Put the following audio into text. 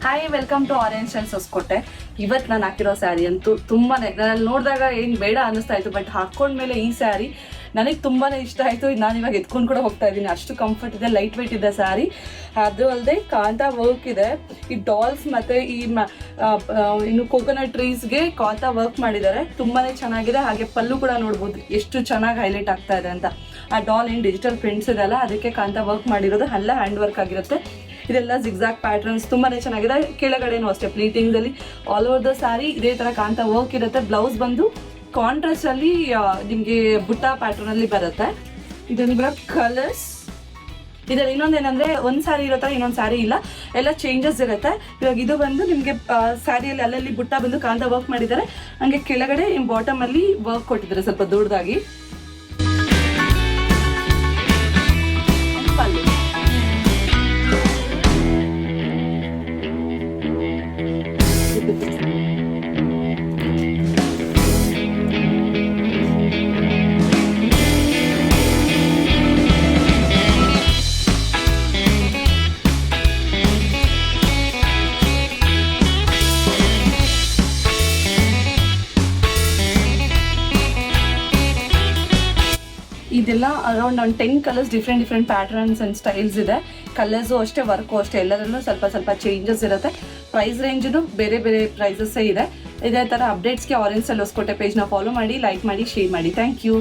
Hi, welcome to orange styles Hoskote. ಇವತ್ತು ನಾನು ಹಾಕಿರೋ ಸ್ಯಾರಿ ಅಂತೂ ತುಂಬಾ ನಾನು ನೋಡಿದಾಗ ಏನು ಬೇಡ ಅನ್ನಿಸ್ತಾ ಇತ್ತು, ಬಟ್ ಹಾಕ್ಕೊಂಡ್ಮೇಲೆ ಈ ಸ್ಯಾರಿ ನನಗೆ ತುಂಬಾ ಇಷ್ಟ ಆಯಿತು. ನಾನು ಇವಾಗ ಎತ್ಕೊಂಡು ಕೂಡ ಹೋಗ್ತಾ ಇದ್ದೀನಿ, ಅಷ್ಟು ಕಂಫರ್ಟ್ ಇದೆ, ಲೈಟ್ ವೆಯ್ಟ್ ಇದೆ ಸ್ಯಾರಿ. ಅದು ಅಲ್ಲದೆ ಕಾಂತಾ ವರ್ಕ್ ಇದೆ, ಈ ಡಾಲ್ಸ್ ಮತ್ತು ಈ ಇನ್ನು ಕೋಕೋನಟ್ ಟ್ರೀಸ್ಗೆ ಕಾಂತಾ ವರ್ಕ್ ಮಾಡಿದ್ದಾರೆ, ತುಂಬಾ ಚೆನ್ನಾಗಿದೆ. ಹಾಗೆ ಪಲ್ಲು ಕೂಡ ನೋಡ್ಬೋದು ಎಷ್ಟು ಚೆನ್ನಾಗಿ ಹೈಲೈಟ್ ಆಗ್ತಾ ಇದೆ ಅಂತ. ಆ ಡಾಲ್ ಏನು ಡಿಜಿಟಲ್ ಪ್ರಿಂಟ್ಸ್ ಇದೆಲ್ಲ ಅದಕ್ಕೆ ಕಾಂತಾ ವರ್ಕ್ ಮಾಡಿರೋದು, ಎಲ್ಲ ಹ್ಯಾಂಡ್ ವರ್ಕ್ ಆಗಿರುತ್ತೆ. ಇದೆಲ್ಲ ಜಿಗ್ಜಾಗ್ ಪ್ಯಾಟರ್ನ್ಸ್ ತುಂಬಾ ಚೆನ್ನಾಗಿದೆ. ಕೆಳಗಡೆನೂ ಅಷ್ಟೇ ಪ್ಲೀಟಿಂಗ್ದಲ್ಲಿ ಆಲ್ ಓವರ್ ದ ಸ್ಯಾರಿ ಇದೇ ಥರ ಕಾಂತಾ ವರ್ಕ್ ಇರುತ್ತೆ. ಬ್ಲೌಸ್ ಬಂದು ಕಾಂಟ್ರಾಸ್ಟ್ ಅಲ್ಲಿ ನಿಮಗೆ ಬುಟ್ಟ ಪ್ಯಾಟರ್ನ್ ಅಲ್ಲಿ ಬರುತ್ತೆ. ಇದನ್ನು ಬರೋ ಕಲರ್ಸ್ ಇದರಲ್ಲಿ ಇನ್ನೊಂದೇನಂದ್ರೆ ಒಂದು ಸ್ಯಾರಿ ಇರೋ ಥರ ಇನ್ನೊಂದು ಸ್ಯಾರಿ ಇಲ್ಲ, ಎಲ್ಲ ಚೇಂಜಸ್ ಇರುತ್ತೆ. ಇವಾಗ ಇದು ಬಂದು ನಿಮಗೆ ಸ್ಯಾರಿಯಲ್ಲಿ ಅಲ್ಲಲ್ಲಿ ಬುಟ್ಟ ಬಂದು ಕಾಂತಾ ವರ್ಕ್ ಮಾಡಿದ್ದಾರೆ. ಹಂಗೆ ಕೆಳಗಡೆ ಬಾಟಮ್ ಅಲ್ಲಿ ವರ್ಕ್ ಕೊಟ್ಟಿದ್ದಾರೆ ಸ್ವಲ್ಪ ದೊಡ್ಡದಾಗಿ. ಇದೆಲ್ಲ ಅರೌಂಡ್ ಒಂದು 10 colours different patterns and styles ಇದೆ. ಕಲರ್ಸು ಅಷ್ಟೇ, ವರ್ಕು ಅಷ್ಟೇ, ಎಲ್ಲರಲ್ಲೂ ಸ್ವಲ್ಪ ಚೇಂಜಸ್ ಇರುತ್ತೆ. ಪ್ರೈಸ್ ರೇಂಜು ಬೇರೆ ಪ್ರೈಸಸ್ಸೇ ಇದೆ. ಇದೇ ಥರ ಅಪ್ಡೇಟ್ಸ್ಗೆ ಆರೆಂಜ್ ಸ್ಟೈಲ್ ಹೊಸಕೋಟೆ ಪೇಜ್ನ ಫಾಲೋ ಮಾಡಿ, ಲೈಕ್ ಮಾಡಿ, ಶೇರ್ ಮಾಡಿ. Thank you.